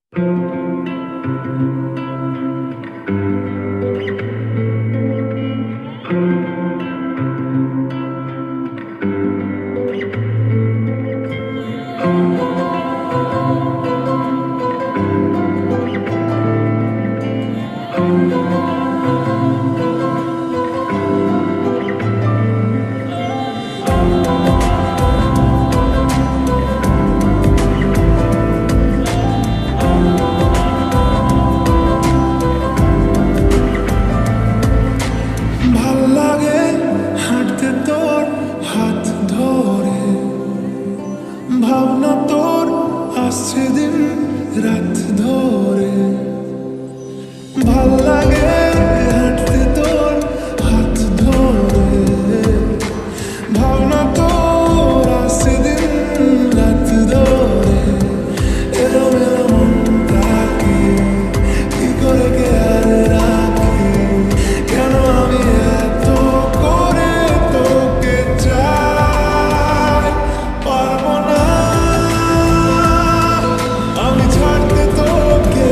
ভাল লাগে হাঁটতে তোর হাত ধরে, ভাবনা তোর আসছে দিন রাত ধরে। ভাল লাগে হাঁটতে তোর হাত ধরে, ভাবনা তোর আসছে দিন রাত ধরে। এলোমেলো মনটাকে কি করে কে আর রাখে, কেন আমি এত করে তোকে চাই। পারবো না আমি ছাড়তে তোকে,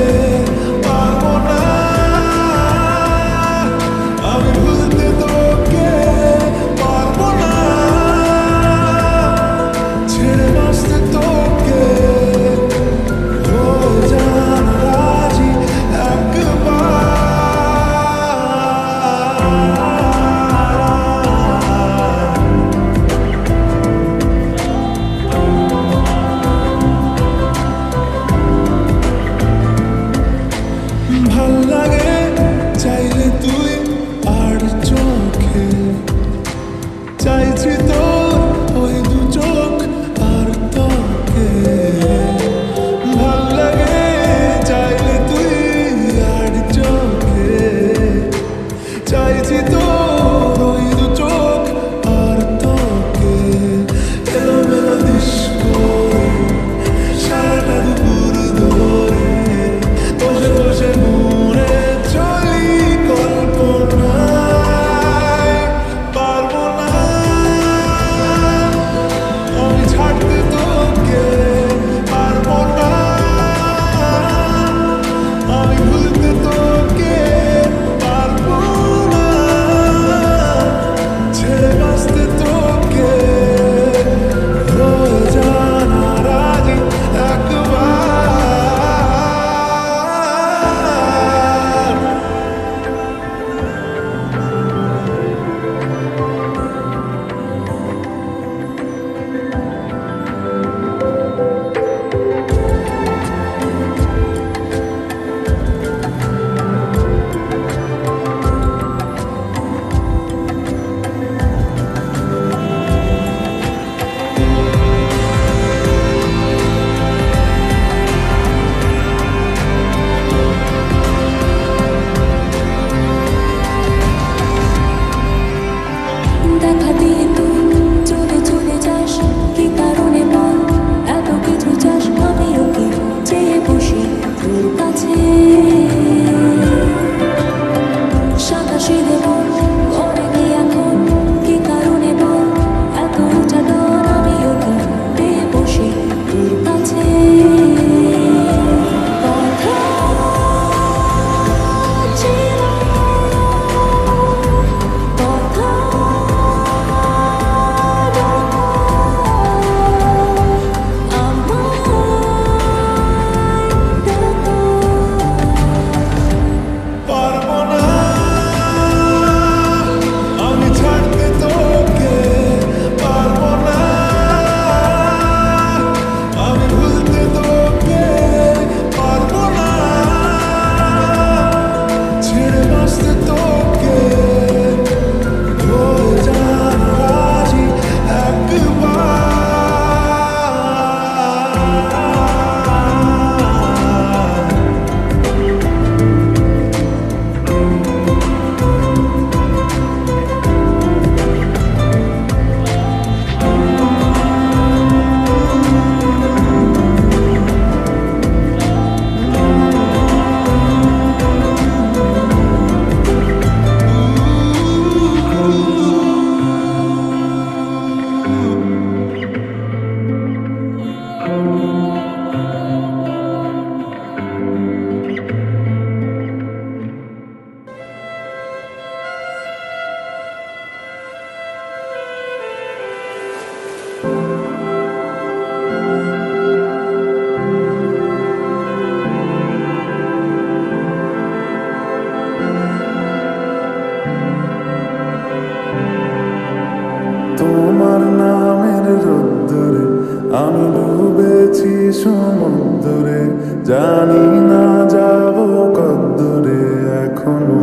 জানি না যাব কদ্দূরে এখনো।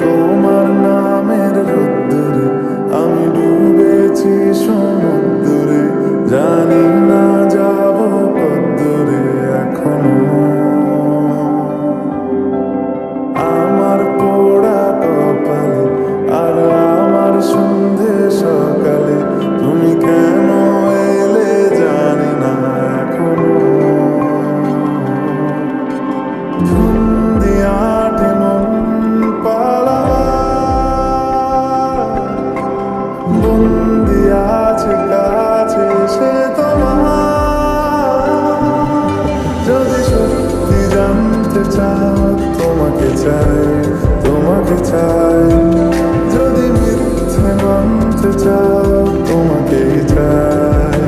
তোমার নামের রোদ্দুরে আমি ডুবেছি সমুদ্রে, জানি না যাব কদ্দূরে এখনো। আমার পোড়া কপালে আর আমার সন্ধে সকালে তুমি কেন এলে জানি না এখনো। ধুন্দিয়াটে মন বন্দি আছে কাছে সে তোমার। যদি সত্যি জানতে চাও তোমাকে চাই, তোমাকে চাই। যদি মিথ্যে মানতে চাও তোমাকেই চাই।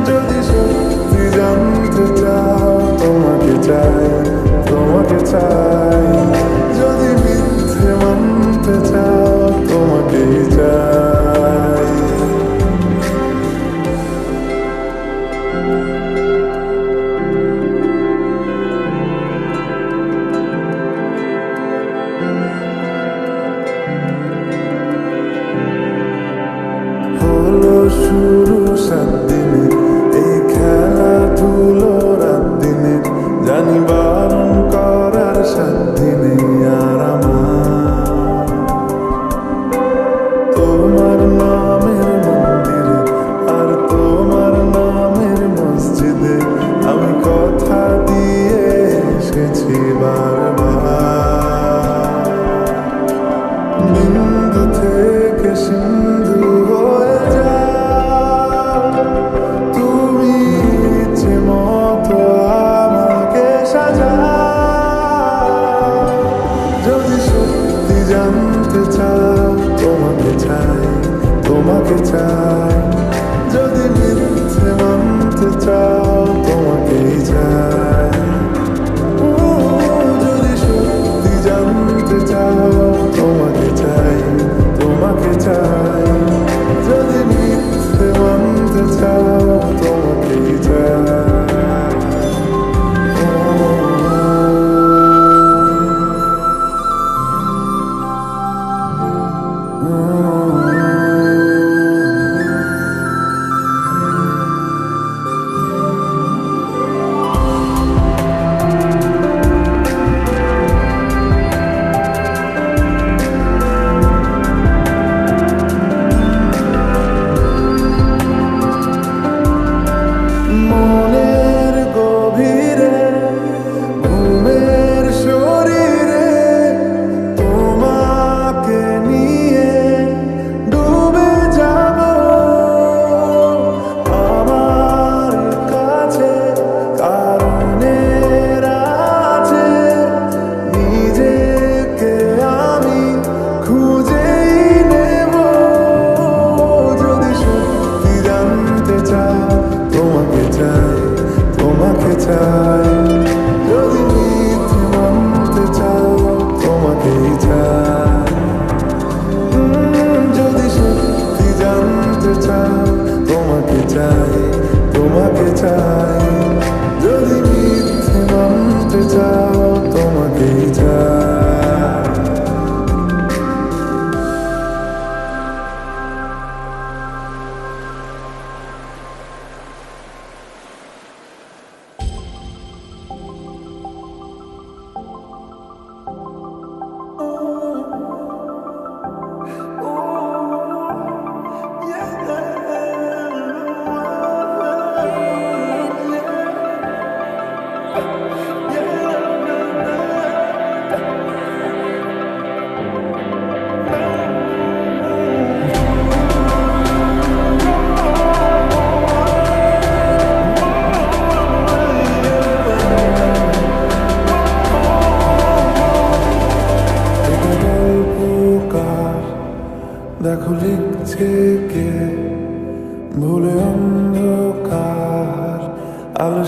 যদি সত্যি জানতে চাও তোমাকে চাই, তোমাকে চাই। যদি মিথ্যে মানতে চাও তোমাকেই চাই। হলো শুরু 7 দিনে এই খেলাধুলো রাত দিনে, জানি বারণ করার 7 দিনে আর আমার। তোমার নামের মন্দিরে আর তোমার নামের মসজিদে আমি কথা দিয়ে এসেছি বারবার। বিন্দু থেকে সিন্ধু হয়ে যাও তুমি, ইচ্ছে মতো আমাকে সাজাও। যদি সত্যি জানতে চাও তোমাকে চাই, তোমাকে চাই। যদি মিথ্যে মানতে চাও তোমাকেই চাই। যদি সত্যি জানতে চাও তোমাকে চাই, তোমাকে চাই। যদি মিথ্যে মানতে চাও তোমাকেই চাই। মনের গভীরে ঘুমের শরীরে তোমাকে নিয়ে ডুবে যাব। আমার কাছে কারণের আছে, নিজেকে আমি খুঁজেই নেব। যদি সত্যি জানতে চাও তোমাকে চাই, তোমাকে চাই। যদি মিথ্যে মানতে চাও তোমাকেই চাই। যদি সত্যি জানতে চাও তোমাকে চাই, তোমাকে চাই। যদি মিথ্যে মানতে চাও তোমাকেই চাই।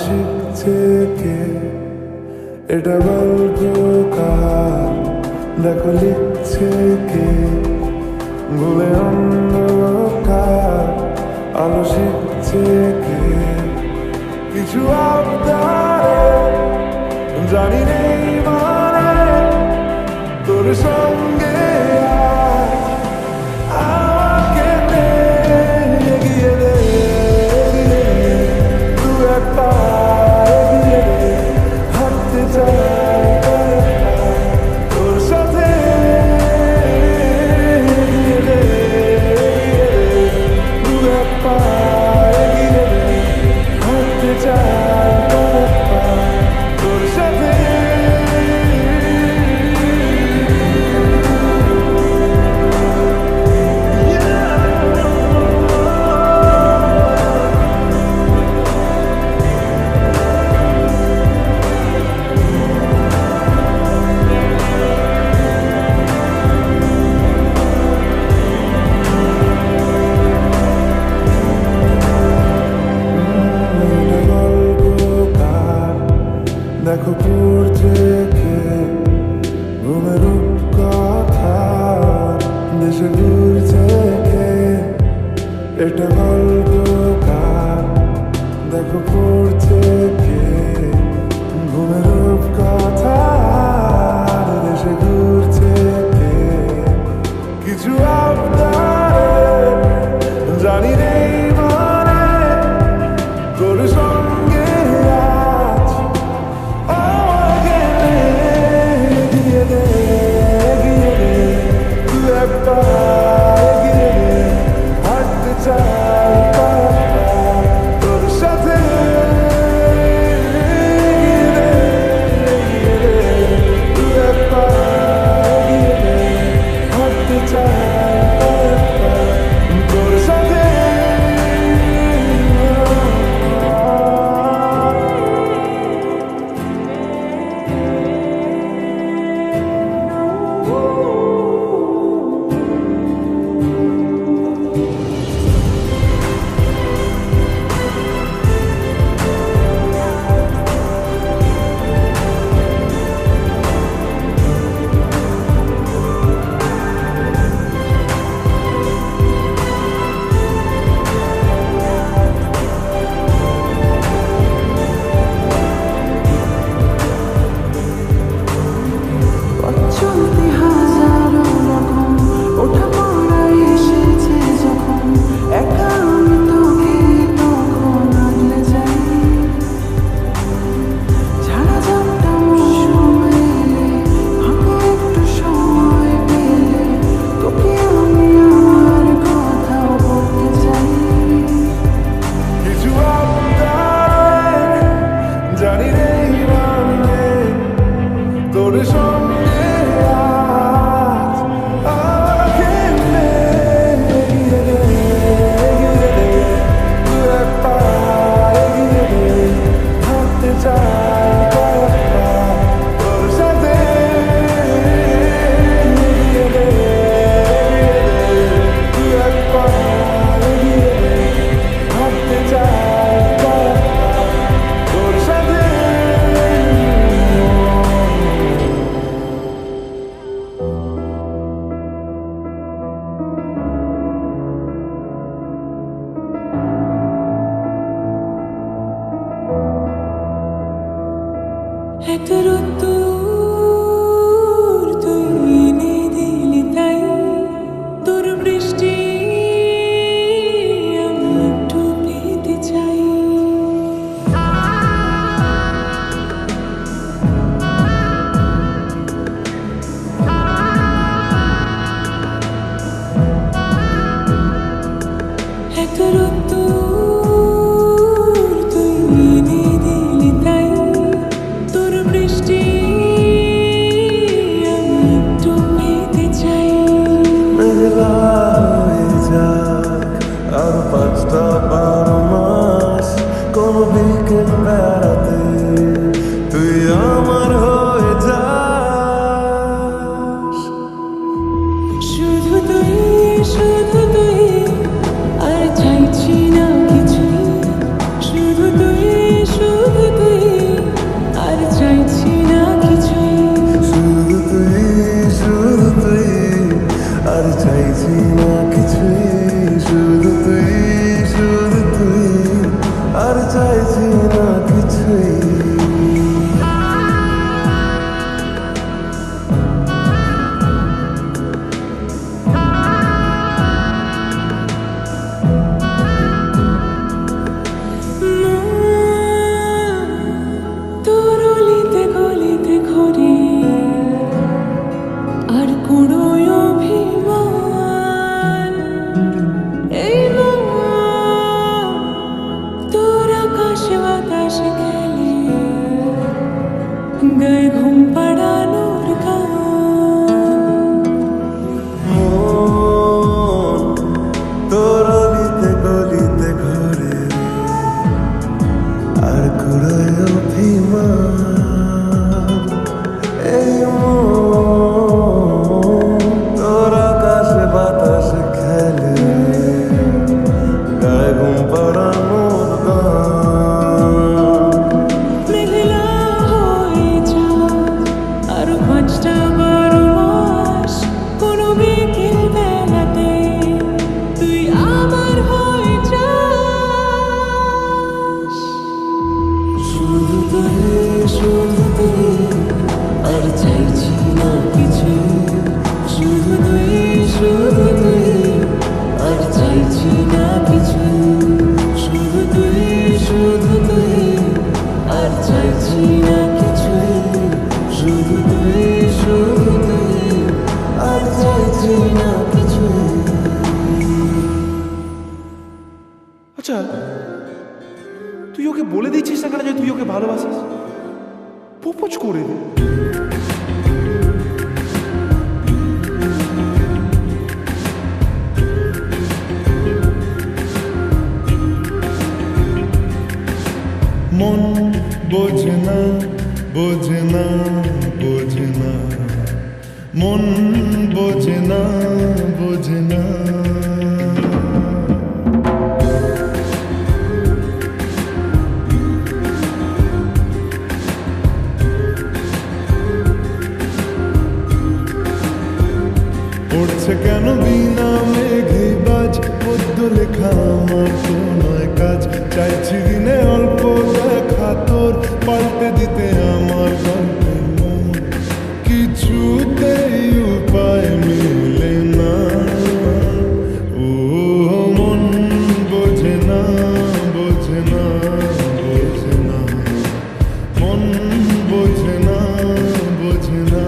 শিখছে কে, এটা গল্প কার, দেখো লিখছে কে, ভুলে অন্ধকার, আলো শিখছে কে, কিছু আবদারে জানি নেই মানে, তোর সঙ্গে আমাকে নে, এগিয়ে দে, দু এক পা এগিয়ে দে, হাঁটতে চাই কয়েকটা তোর সাথে, এগিয়ে দে, দু এক পা এগিয়ে দে, হাঁটতে চাই কয়েকটা তোর সাথে। দেখো পড়ছে কে, ঘুমের কথা, দেশে ঘুরছে কে, এটা গল্প কার, দেখো পড়ছে কে, ঘুমের কথা, দেশে ঘুরছে কে, কিছু আবদারে জানি নেই মানে, তোর সঙ্গে আজ আমাকে নে, এগিয়ে দে, এগিয়ে দে, দু এক পা এগিয়ে দে, হাঁটতে চাই কয়েকটা তোর সাথে, এগিয়ে দে, এগিয়ে দে, দু এক পা এগিয়ে দে, হাঁটতে চাই কয়েকটা তোর সাথে। চলতে হাজারো রকম ওঠা পড়া এসেছে যখন, একা আমি তোকে তখন আগলে যাই, ঝাড়া ঝাপটা মৌসুম এলে, ফাঁকা একটু সময় পেলে, তোকে আমি আমার কথাও বলতে চাই। কিছু আবদারে জানি নেই মানে, তোর সঙ্গে আজ আমাকে নে, এগিয়ে দে, এগিয়ে দে, দু এক পা এগিয়ে দে, হাঁটতে চাই কয়েকটা তোর সাথে, এগিয়ে দে, এগিয়ে দে, দু এক পা এগিয়ে দে, হাঁটতে চাই কয়েকটা তোর সাথে। এত রোদ্দুর তুই এনে দিলি তাই, তোর বৃষ্টি আমি একটু পেতে চাই। এত রোদ্দুর তুই এনে দিলি তাই, তোর বৃষ্টি গায়ে ঘুম পাড়ানোর গান মন তোর অলিতে গলিতে ঘরে আর কুড়ায় অভিমান এই মন তোর আকাশে বাতাসে খেলে গায়ে ঘুম পাড়ানোর গান মেঘলা হয়ে যায় আরো 5টা 12 মাস কোনো বিকেল বেলাতে তুই আমার হয়ে যাস শুধু তুই আর চাইছি না কিছু শুধু তুই আর চাইছি না কিছু শুধু তুই আর চাইছি না কিছু শুধু তুই আর চাইছি না কিছু আচ্ছা, তুই ওকে বলে দিচ্ছিস না কেন যে তুই ওকে ভালোবাসিস? প্রপোজ করে দে। মন বোঝে না বোঝে না বোঝে না মন বোঝে না বোঝে না পড়ছে কেন বিনা মেঘে বাজ পদ্য লেখা আমার তো নয় কাজ চাইছি দিনে অল্প দেখা তোর পাল্টে দিতে আমার গল্পের মন কিছুতেই উপায় মিলে না ও মন বোঝে না বোঝে না বোঝে না মন বোঝে না বোঝে না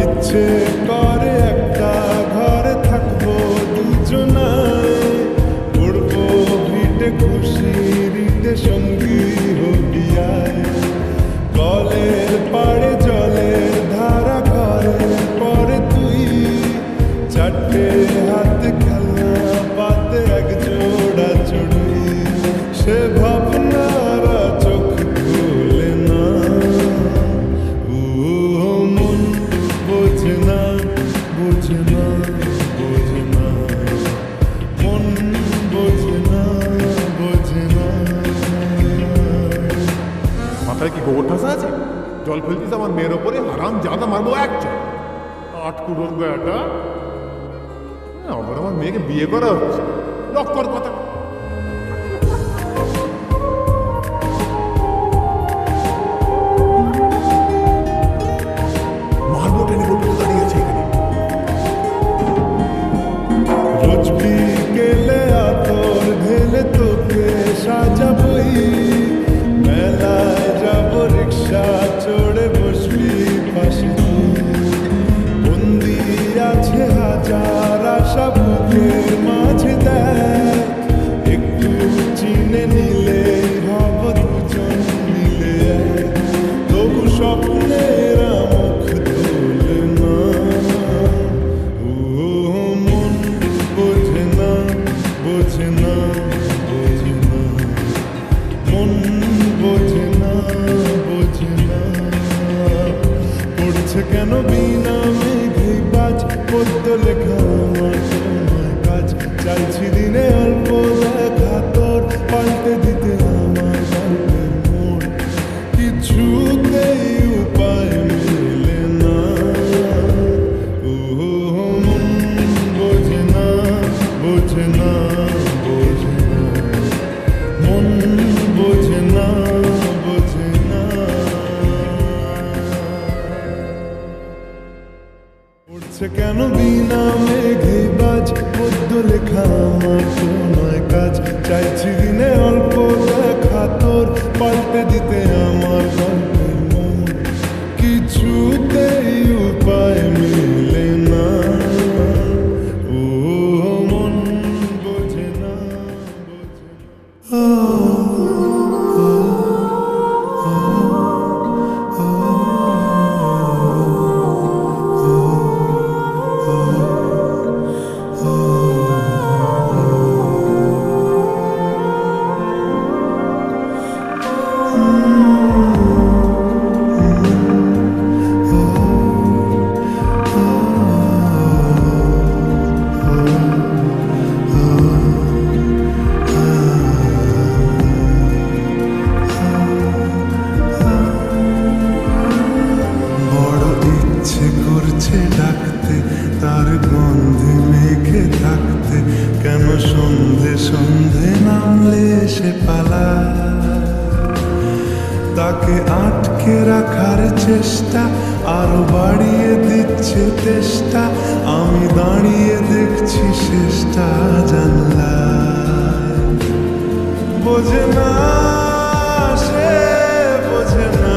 ইচ্ছে করে একটা ঘরে থাকবো দুজনায় উড়বো ভিটে খুশি রিটে সঙ্গী হবিয়ায় কলের পাড়ে জলের ধারা ঘরে পরে তুই চারটে হাতে খেলনা পাতে এক জোড়া চড়ি সে ভাবনারা চোখ খুলে না ও মন বোঝে না বোঝে না বোঝে না মন বোঝে না বোঝে না মাথায় কি গোবর ঠাসা আছে? জল ফেলতিস আমার মেয়ের ওপরে, হারাম জাদা মারবো একটা আটকুড়োর বেটা। আবার আমার মেয়েকে বিয়ে করা হচ্ছে, লক্কর কথা। মারবো টেনে বলতে দাঁড়িয়ে আছে এখানে। রোজ বিকেলে আতর ঢেলে তোকে সাজাবই মেলায় যাব রিক্সা চড়ে বসবি পাশে বন্দি আছে হাজার আশা বুকের মাঝে দেখ একটু চিনে নিলে হব দুজন মিলে এক। তবু স্বপ্নের মুখ তোলে না ও মন বোঝে না বোঝে না বোঝে না মন বোঝে না বোঝে না পড়ছে কেন বিনা মেঘে বাজ পদ্য লেখা আমার তো নয় কাজ পড়ছে কেন বিনা মেঘে বাজ পদ্য লেখা আমার তো নয় কাজ চাইছি দিনে অল্প দেখা তোর পাল্টে দিতে আমার গল্পের মন কিছুতেই উপায় মিলে না ও মন বোঝে না বড় ইচ্ছে করছে ডাকতে তার গন্ধে মেঘে থাকতে কেন সন্ধে সন্ধে নামলে সে পালায় তাকে আটকে রাখার চেষ্টা আরো বাড়িয়ে দিচ্ছে তেষ্টা আমি দাঁড়িয়ে দেখছি শেষটা জানলায় বোঝে না সে বোঝে না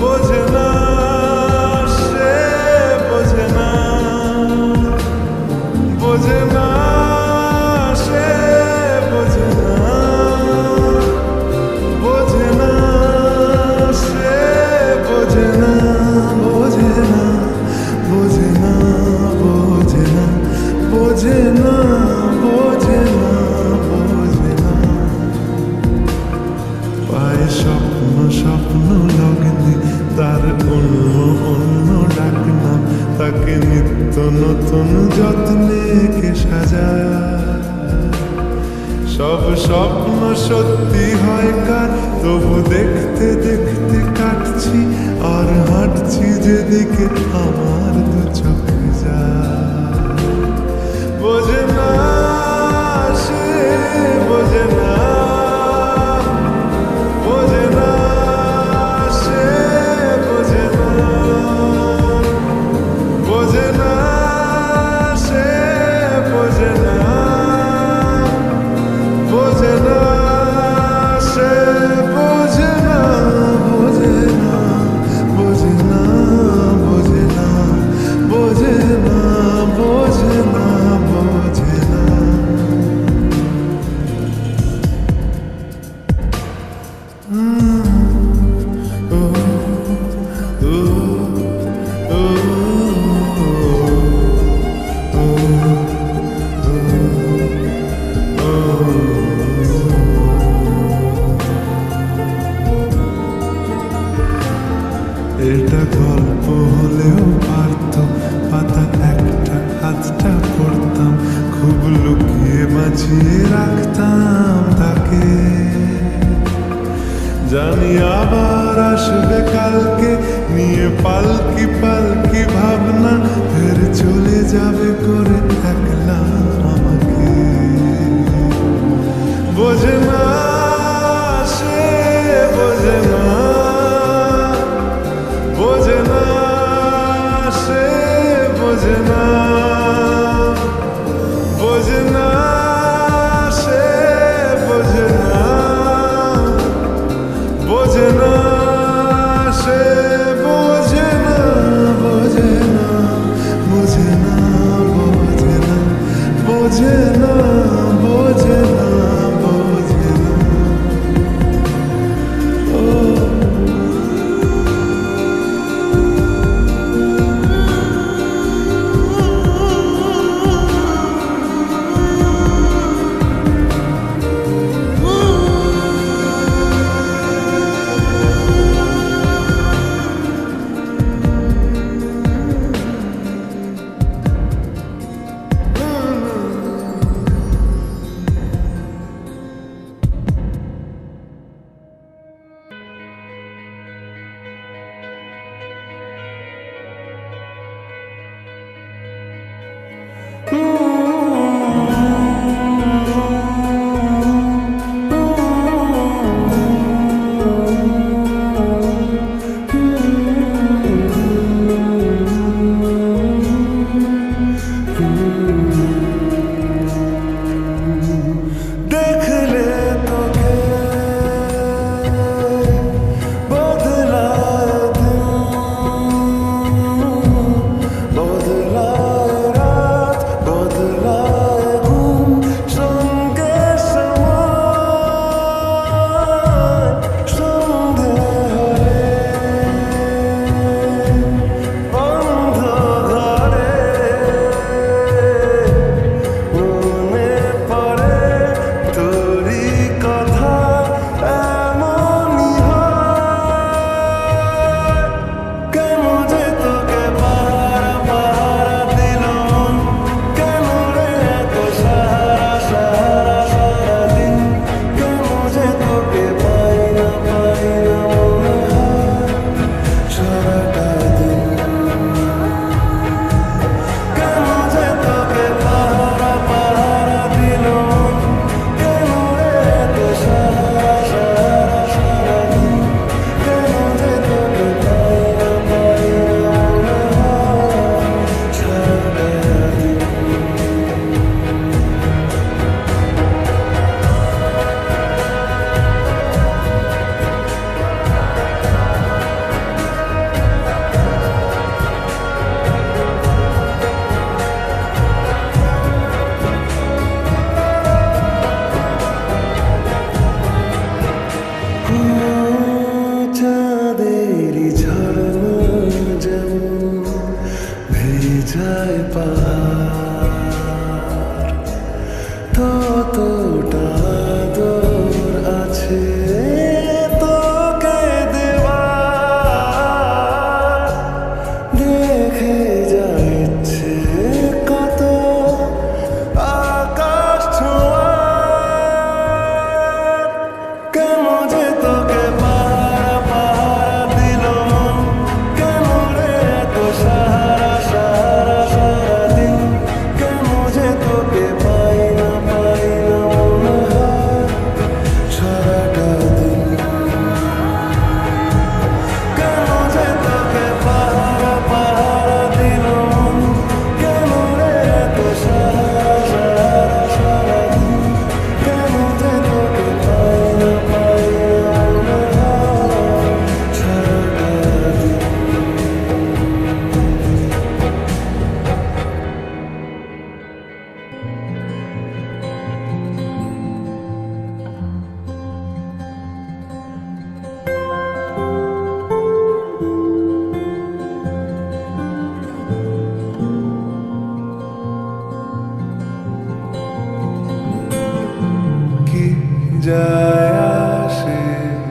বোঝে না সে বোঝে না বোঝে না সে বোঝে না বোঝে না সে বোঝে না বোঝে না বোঝে না বোঝে না বোঝে না বোঝে না বোঝে না পায়ে স্বপ্ন স্বপ্ন লগ্নে তার অন্য অন্য ডাকনা তাকে নিত্য নতুন যত্নে কে সাজায় সব স্বপ্ন সত্যি হয় কার তবু দেখতে দেখতে কাটছি আর হাঁটছি যেদিকে আমার দু চোখে যায় বোঝে না সে বোঝে না বোঝে না সে বোঝে না বোঝে না সে বোঝে না বোঝে না সে বোঝে না বোঝে না বোঝে না বোঝে না বোঝে না বোঝে না বোঝে না এটা গল্প হলেও পারত পাতা একটা হাতটা পড়তাম খুব লুকিয়ে বাঁচিয়ে রাখতাম তাকে জানি আবার আসবে কালকে নিয়ে পালকি পালকি ভাবনা ফের চলে যাবে করে একলা আমাকে বোঝে না সে বোঝে না বোঝে না সে বোঝে না বোঝে না সে বোঝে না বোঝে না সে বোঝে না বোঝে না বোঝে না যায় পার ততটা দূর আছে তোকে দেওয়ার দেখে যাচ্ছে কত আকাশ ছোঁয়ার কেন যে তোকে পাহারা পাহারা দিল মন কেন রে এত সাহারা সাহারা সারাদিন কেন যে তোকে পাই না মনে হয় সারাটা দিন কেন যে তোকে পাহারা পাহারা দিল মন কেন রে এত সাহারা সাহারা সারাদিন কেন যে তোকে পাই না মনে হয় সারাটা দিন কি যায় আসে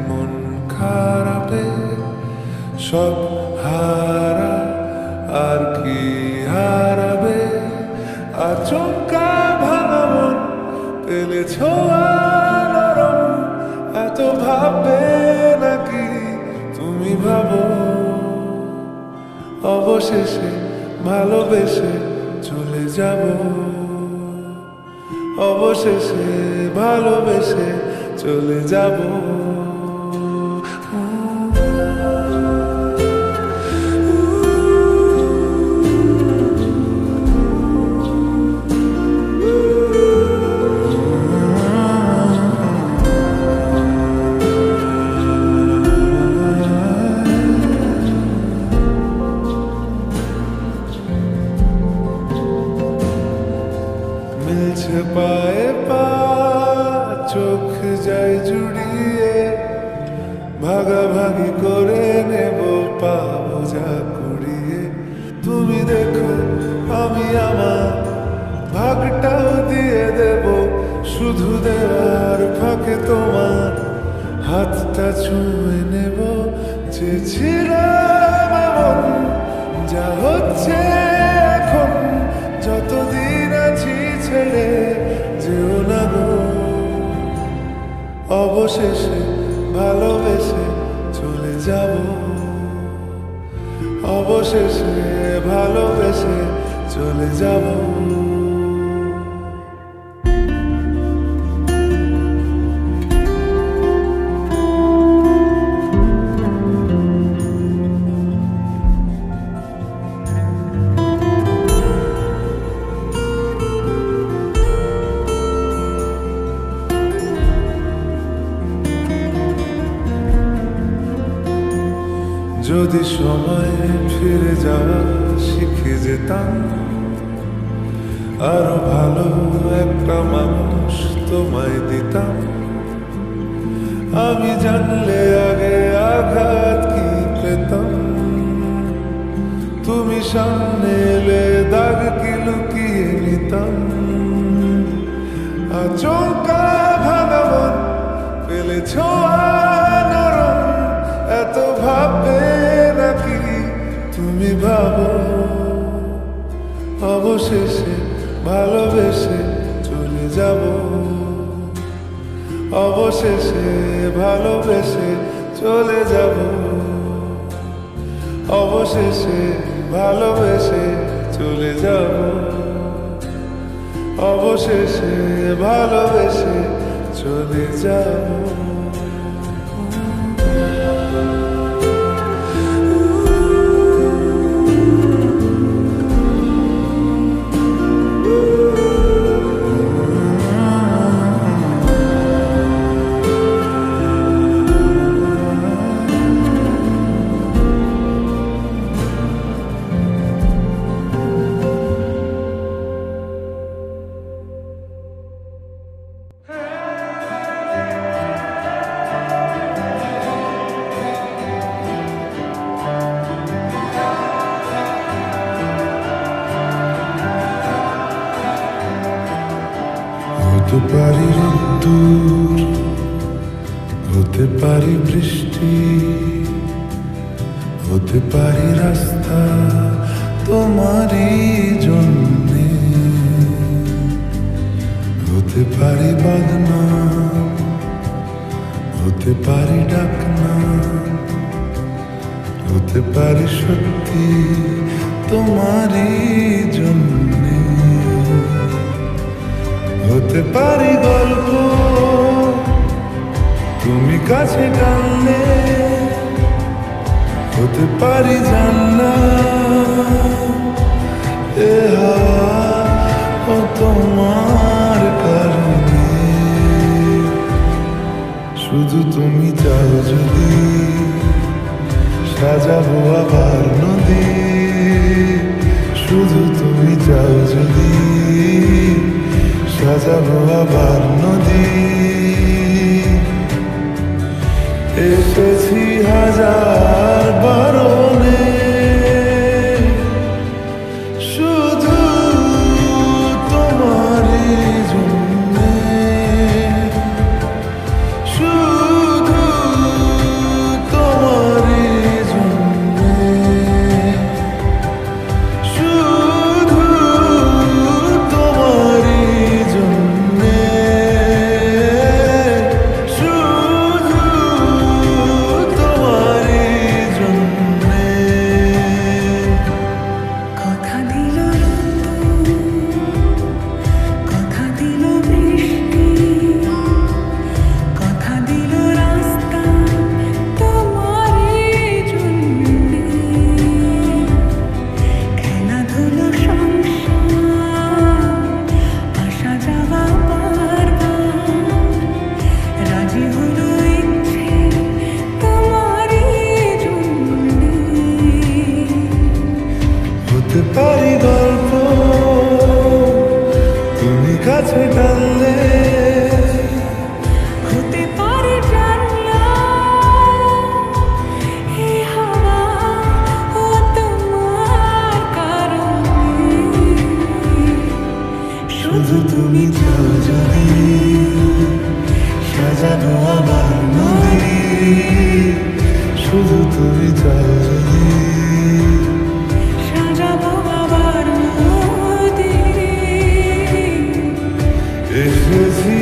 মন খারাপে সব হারা আর কি হারাবে আচমকা ভাঙা মন পেলে ছোঁয়া নরম এত ভাববে নাকি তুমি ভাবো অবশেষে ভালোবেসে চলে যাব অবশেষে ভালোবেসে চলে যাব মিলছে পায়ে পা চোখ যায় জুড়িয়ে ভাগাভাগি করে নেব পাবো যা কুড়িয়ে তুমি দেখো আমি আমার ভাগটাও দিয়ে দেব শুধু দেওয়ার ফাঁকে তোমার হাতটা ছুঁয়ে নেব চেয়েছিলাম এমন যা হচ্ছে এখন যতদিন আছি ছেড়ে যেও না গো অবশেষে ভালোবেসে চলে যাব অবশেষে ভালোবেসে চলে যাব যদি সময় ফিরে যাওয়া শিখে যেতাম আরো ভালো একটা মানুষ তোমায় দিতাম আমি জানলে আগে আঘাত কি পেতাম তুমি সামনে এলে দাগ কি লুকিয়ে নিতাম আচমকা ভাঙা মন পেলে ছোঁয়া নরম এত ভাববে নাকি তুমি ভাবো অবশেষে ভালোবেসে চলে যাব অবশেষে ভালোবেসে চলে যাব অবশেষে ভালোবেসে চলে যাব অবশেষে ভালোবেসে চলে যাব হতে পারি রোদ্দুর, হতে পারি বৃষ্টি, হতে পারি রাস্তা তোমারই জন্যে, হতে পারি বাদনা, হতে পারি ডাকনা, হতে পারি সত্যি তোমারই জন্যে, হতে পারি গল্প তুমি কাছে টানলে, হতে পারি জানলা এ হাওয়া ও তোমার কারণে, শুধু তুমি চাও যদি সাজাবো আবার নদী, শুধু তুমি চাও যদি সাজাবো আবার নদী, এসেছি হাজার বারণে, শুধু তোমারই জন্যে, শুধু তোমারই জন্যে, শুধু তোমারই জন্যে, শুধু তোমারই জন্যে। কথা দিল রোদ্দুর, কথা দিল বৃষ্টি, কথা দিল রাস্তা তোমারই জন্যে, খেলাধুলো সংসার আসা যাওয়া বারবার, রাজি হলো ইচ্ছে তোমারই জন্যে, হতে পারি গল্প তুমি কাছে টানলে, হতে পারে জানলা এ হাওয়া ও তোমার কারণে, শুধু তুমি চাও যদি সাজাবো আবার নদী, শুধু তুমি চাও যদি সাজাবো আবার নদী, এসেছি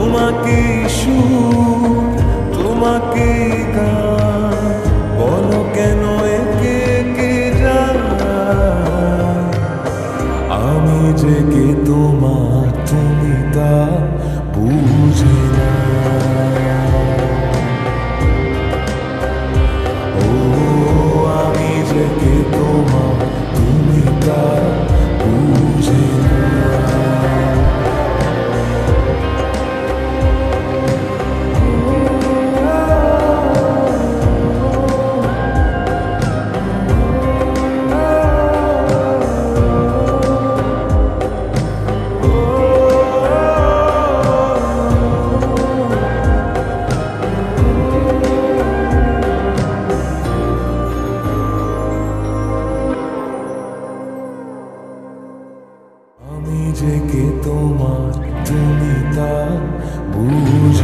তোমাকে সুর তোমাকে গান বলো কেন একে একে যায় আমি যে কে তোমার তুমি তা বুঝে না ও আমি যে কে তোমার তুমি তা বুঝে না আমি যে কে তোমার তুমি তা বুঝে